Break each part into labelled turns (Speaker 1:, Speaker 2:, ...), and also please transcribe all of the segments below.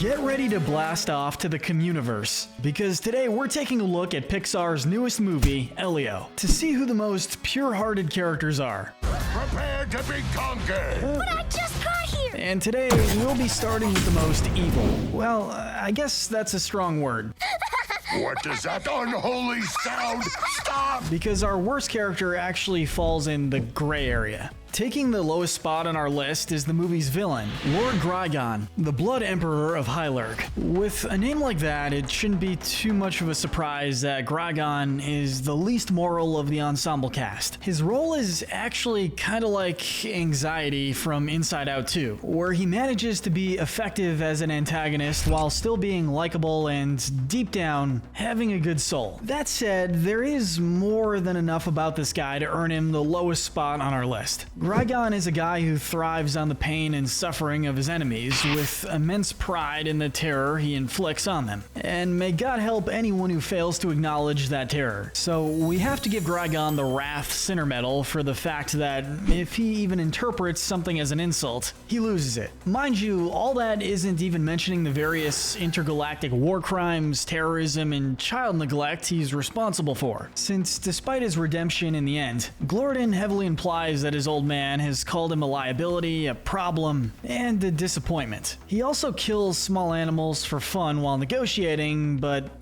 Speaker 1: Get ready to blast off to the Communiverse, because today we're taking a look at Pixar's newest movie, ELIO, to see who the most pure-hearted characters are.
Speaker 2: Prepare to be conquered!
Speaker 3: But I just got here!
Speaker 1: And today we'll be starting with the most evil. Well, I guess that's a strong word.
Speaker 2: What does that unholy sound? Stop!
Speaker 1: Because our worst character actually falls in the gray area. Taking the lowest spot on our list is the movie's villain, Lord Kristijan, the Blood Emperor of Hylurg. With a name like that, it shouldn't be too much of a surprise that Kristijan is the least moral of the ensemble cast. His role is actually kind of like Anxiety from Inside Out 2, where he manages to be effective as an antagonist while still being likable and, deep down, having a good soul. That said, there is more than enough about this guy to earn him the lowest spot on our list. Kristijan is a guy who thrives on the pain and suffering of his enemies, with immense pride in the terror he inflicts on them. And may God help anyone who fails to acknowledge that terror. So we have to give Kristijan the Wrath Sinner Medal for the fact that if he even interprets something as an insult, he loses it. Mind you, all that isn't even mentioning the various intergalactic war crimes, terrorism, and child neglect he's responsible for. Since despite his redemption in the end, Glorden heavily implies that his old man has called him a liability, a problem, and a disappointment. He also kills small animals for fun while negotiating, but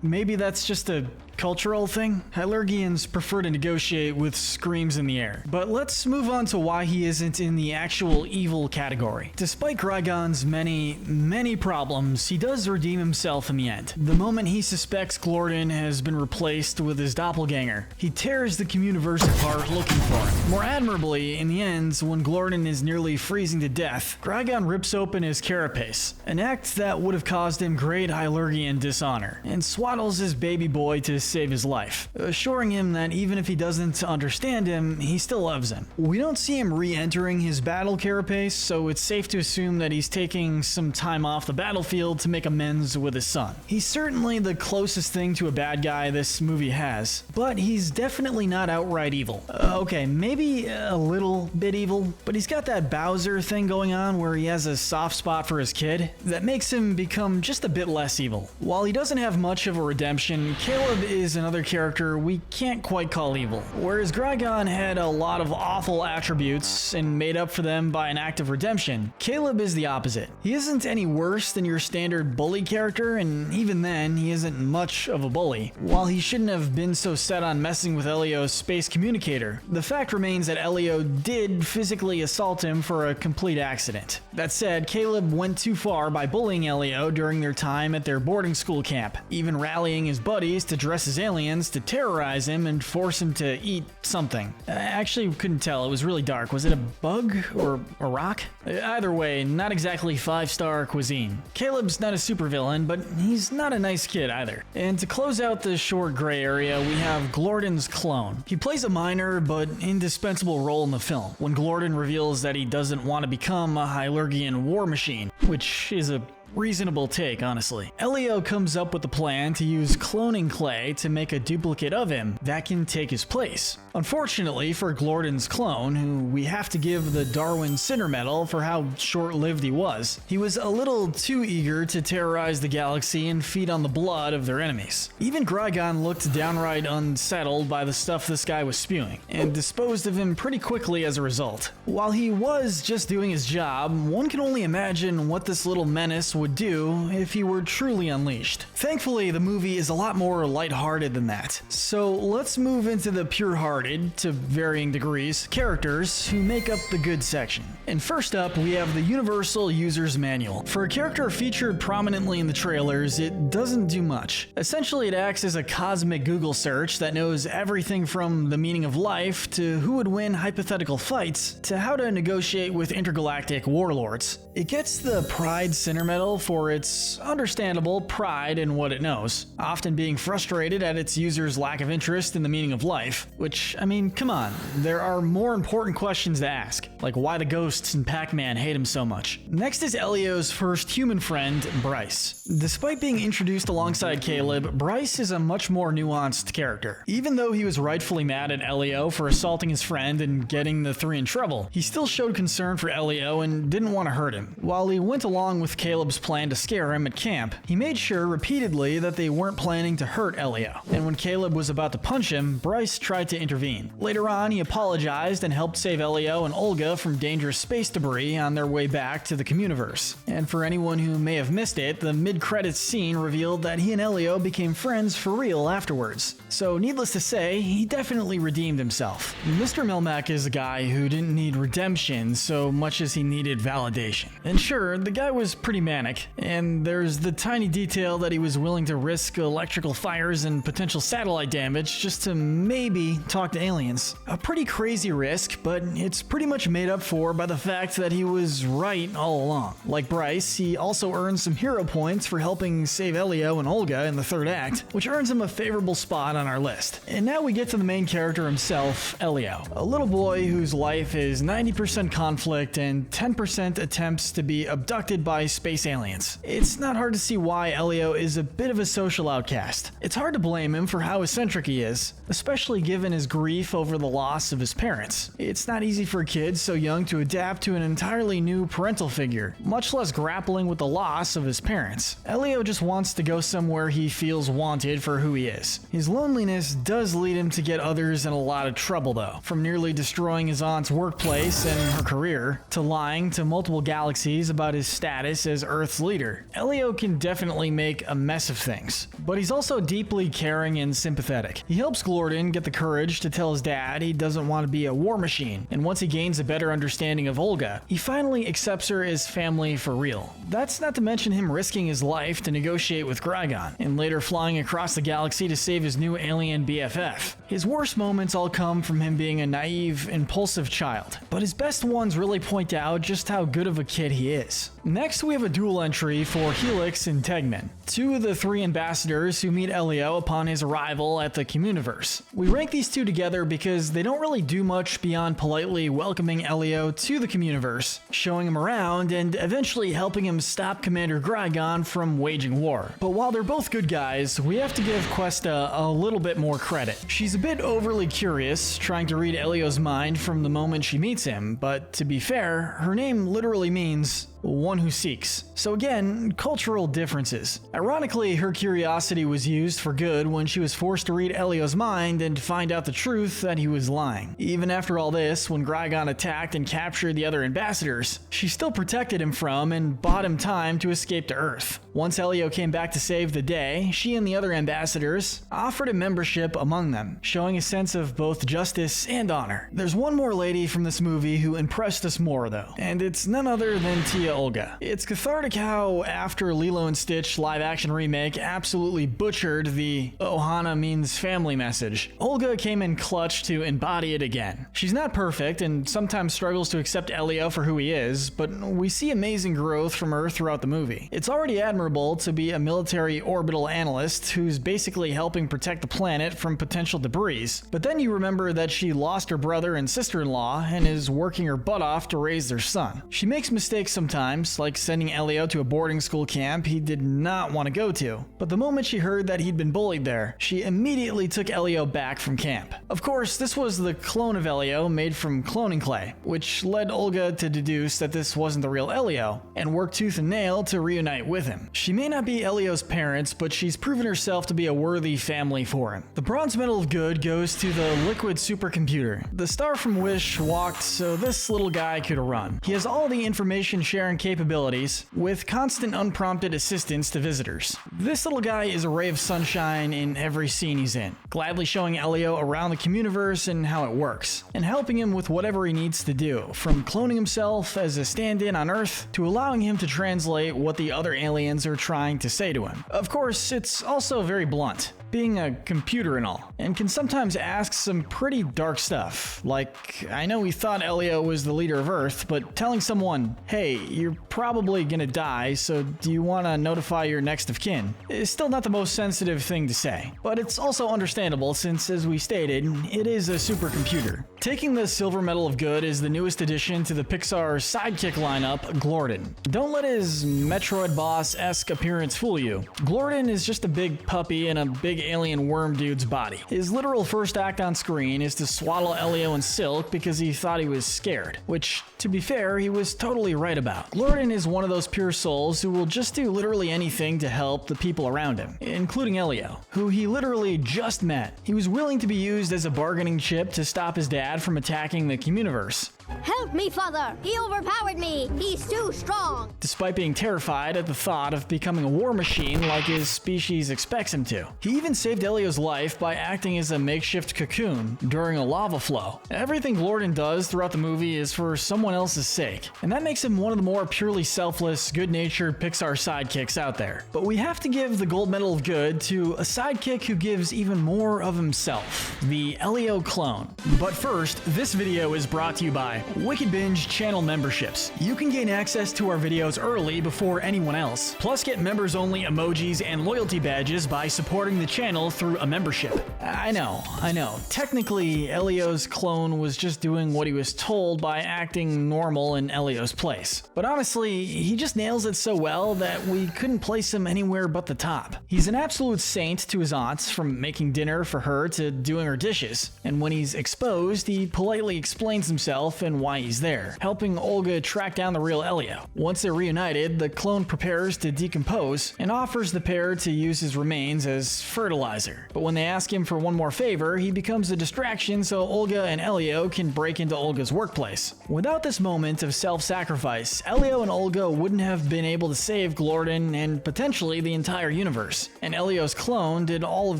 Speaker 1: maybe that's just a cultural thing? Hylurgians prefer to negotiate with screams in the air. But let's move on to why he isn't in the actual evil category. Despite Kristijan's many problems, he does redeem himself in the end. The moment he suspects Glorden has been replaced with his doppelganger, he tears the Communiverse apart looking for him. More admirably, in the end, when Glorden is nearly freezing to death, Kristijan rips open his carapace, an act that would have caused him great Hylurgian dishonor, and swaddles his baby boy to save his life, assuring him that even if he doesn't understand him, he still loves him. We don't see him re-entering his battle carapace, so it's safe to assume that he's taking some time off the battlefield to make amends with his son. He's certainly the closest thing to a bad guy this movie has, but he's definitely not outright evil. Okay, maybe a little bit evil, but he's got that Bowser thing going on where he has a soft spot for his kid that makes him become just a bit less evil. While he doesn't have much of a redemption, Caleb is another character we can't quite call evil. Whereas Kristijan had a lot of awful attributes and made up for them by an act of redemption, Caleb is the opposite. He isn't any worse than your standard bully character, and even then, he isn't much of a bully. While he shouldn't have been so set on messing with Elio's space communicator, the fact remains that Elio did physically assault him for a complete accident. That said, Caleb went too far by bullying Elio during their time at their boarding school camp, even rallying his buddies to dress as aliens to terrorize him and force him to eat something. I actually couldn't tell, it was really dark. Was it a bug or a rock? Either way, not exactly 5-star cuisine. Caleb's not a supervillain, but he's not a nice kid either. And to close out the short gray area, we have Glorden's clone. He plays a minor but indispensable role in the film, when Glorden reveals that he doesn't want to become a Hylurgian war machine, which is a reasonable take, honestly. Elio comes up with the plan to use cloning clay to make a duplicate of him that can take his place. Unfortunately for Glorden's clone, who we have to give the Darwin Sinner Medal for how short-lived he was a little too eager to terrorize the galaxy and feed on the blood of their enemies. Even Kristijan looked downright unsettled by the stuff this guy was spewing, and disposed of him pretty quickly as a result. While he was just doing his job, one can only imagine what this little menace would do if he were truly unleashed. Thankfully, the movie is a lot more lighthearted than that. So let's move into the pure-hearted, to varying degrees, characters who make up the good section. And first up, we have the Universal User's Manual. For a character featured prominently in the trailers, it doesn't do much. Essentially, it acts as a cosmic Google search that knows everything from the meaning of life to who would win hypothetical fights to how to negotiate with intergalactic warlords. It gets the Pride Sinner Medal for its understandable pride in what it knows, often being frustrated at its users' lack of interest in the meaning of life, which, I mean, come on, there are more important questions to ask, like why the ghosts in Pac-Man hate him so much. Next is Elio's first human friend, Bryce. Despite being introduced alongside Caleb, Bryce is a much more nuanced character. Even though he was rightfully mad at Elio for assaulting his friend and getting the three in trouble, he still showed concern for Elio and didn't want to hurt him. While he went along with Caleb's plan to scare him at camp, he made sure repeatedly that they weren't planning to hurt ELIO. And when Caleb was about to punch him, Bryce tried to intervene. Later on, he apologized and helped save ELIO and Olga from dangerous space debris on their way back to the Communiverse. And for anyone who may have missed it, the mid-credits scene revealed that he and ELIO became friends for real afterwards. So needless to say, he definitely redeemed himself. Mr. Melmac is a guy who didn't need redemption so much as he needed validation. And sure, the guy was pretty manic, and there's the tiny detail that he was willing to risk electrical fires and potential satellite damage just to maybe talk to aliens. A pretty crazy risk, but it's pretty much made up for by the fact that he was right all along. Like Bryce, he also earned some hero points for helping save ELIO and Olga in the third act, which earns him a favorable spot on our list. And now we get to the main character himself, ELIO, a little boy whose life is 90% conflict and 10% attempts to be abducted by space aliens. It's not hard to see why ELIO is a bit of a social outcast. It's hard to blame him for how eccentric he is, especially given his grief over the loss of his parents. It's not easy for a kid so young to adapt to an entirely new parental figure, much less grappling with the loss of his parents. ELIO just wants to go somewhere he feels wanted for who he is. His loneliness does lead him to get others in a lot of trouble though, from nearly destroying his aunt's workplace and her career, to lying to multiple galaxies about his status as Earth's leader. ELIO can definitely make a mess of things, but he's also deeply caring and sympathetic. He helps Glorden get the courage to tell his dad he doesn't want to be a war machine, and once he gains a better understanding of Olga, he finally accepts her as family for real. That's not to mention him risking his life to negotiate with Kristijan, and later flying across the galaxy to save his new alien BFF. His worst moments all come from him being a naive, impulsive child, but his best ones really point out just how good of a kid he is. Next, we have a dual entry for Helix and Tegman, two of the three ambassadors who meet ELIO upon his arrival at the Communiverse. We rank these two together because they don't really do much beyond politely welcoming ELIO to the Communiverse, showing him around, and eventually helping him stop Commander Kristijan from waging war. But while they're both good guys, we have to give Questa a little bit more credit. She's a bit overly curious, trying to read ELIO's mind from the moment she meets him, but to be fair, her name literally means one who seeks. So again, cultural differences. Ironically, her curiosity was used for good when she was forced to read ELIO's mind and find out the truth that he was lying. Even after all this, when Kristijan attacked and captured the other ambassadors, she still protected him from and bought him time to escape to Earth. Once ELIO came back to save the day, she and the other ambassadors offered him membership among them, showing a sense of both justice and honor. There's one more lady from this movie who impressed us more though, and it's none other than Tia Olga. It's cathartic how, after Lilo and Stitch live-action remake absolutely butchered the Ohana means family message, Olga came in clutch to embody it again. She's not perfect and sometimes struggles to accept ELIO for who he is, but we see amazing growth from her throughout the movie. It's already admirable to be a military orbital analyst who's basically helping protect the planet from potential debris, but then you remember that she lost her brother and sister-in-law and is working her butt off to raise their son. She makes mistakes sometimes, like sending ELIO to a boarding school camp he did not want to go to, but the moment she heard that he'd been bullied there, she immediately took ELIO back from camp. Of course, this was the clone of ELIO made from cloning clay, which led Olga to deduce that this wasn't the real ELIO, and work tooth and nail to reunite with him. She may not be ELIO's parents, but she's proven herself to be a worthy family for him. The bronze medal of good goes to the liquid supercomputer. The star from Wish walked so this little guy could run. He has all the information sharing capabilities with constant unprompted assistance to visitors. This little guy is a ray of sunshine in every scene he's in, gladly showing ELIO around the Communiverse and how it works, and helping him with whatever he needs to do, from cloning himself as a stand-in on Earth to allowing him to translate what the other aliens are trying to say to him. Of course, it's also very blunt, being a computer and all, and can sometimes ask some pretty dark stuff, like, I know we thought ELIO was the leader of Earth, but telling someone, hey, you're probably gonna die, so do you want to notify your next of kin, is still not the most sensitive thing to say. But it's also understandable since, as we stated, it is a supercomputer. Taking the silver medal of good is the newest addition to the Pixar sidekick lineup, Glorden. Don't let his Metroid boss-esque appearance fool you. Glorden is just a big puppy in a big alien worm dude's body. His literal first act on screen is to swaddle Elio in silk because he thought he was scared, which, to be fair, he was totally right about. Glorden is one of those pure souls who will just do literally anything to help the people around him, including Elio, who he literally just met. He was willing to be used as a bargaining chip to stop his dad from attacking the Communiverse.
Speaker 3: Help me, father! He overpowered me! He's too strong!
Speaker 1: Despite being terrified at the thought of becoming a war machine like his species expects him to. He even saved Elio's life by acting as a makeshift cocoon during a lava flow. Everything Glorden does throughout the movie is for someone else's sake, and that makes him one of the more purely selfless, good-natured Pixar sidekicks out there. But we have to give the gold medal of good to a sidekick who gives even more of himself, the Elio clone. But first, this video is brought to you by WickedBinge channel memberships. You can gain access to our videos early before anyone else, plus get members-only emojis and loyalty badges by supporting the channel through a membership. I know. Technically, Elio's clone was just doing what he was told by acting normal in Elio's place. But honestly, he just nails it so well that we couldn't place him anywhere but the top. He's an absolute saint to his aunts, from making dinner for her to doing her dishes. And when he's exposed, he politely explains himself and why he's there, helping Olga track down the real Elio. Once they're reunited, the clone prepares to decompose and offers the pair to use his remains as fertilizer. But when they ask him for one more favor, he becomes a distraction so Olga and Elio can break into Olga's workplace. Without this moment of self-sacrifice, Elio and Olga wouldn't have been able to save Glorden and potentially the entire universe. And Elio's clone did all of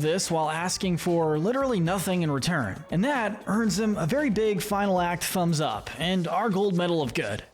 Speaker 1: this while asking for literally nothing in return. And that earns him a very big final act thumbs up and our gold medal of good.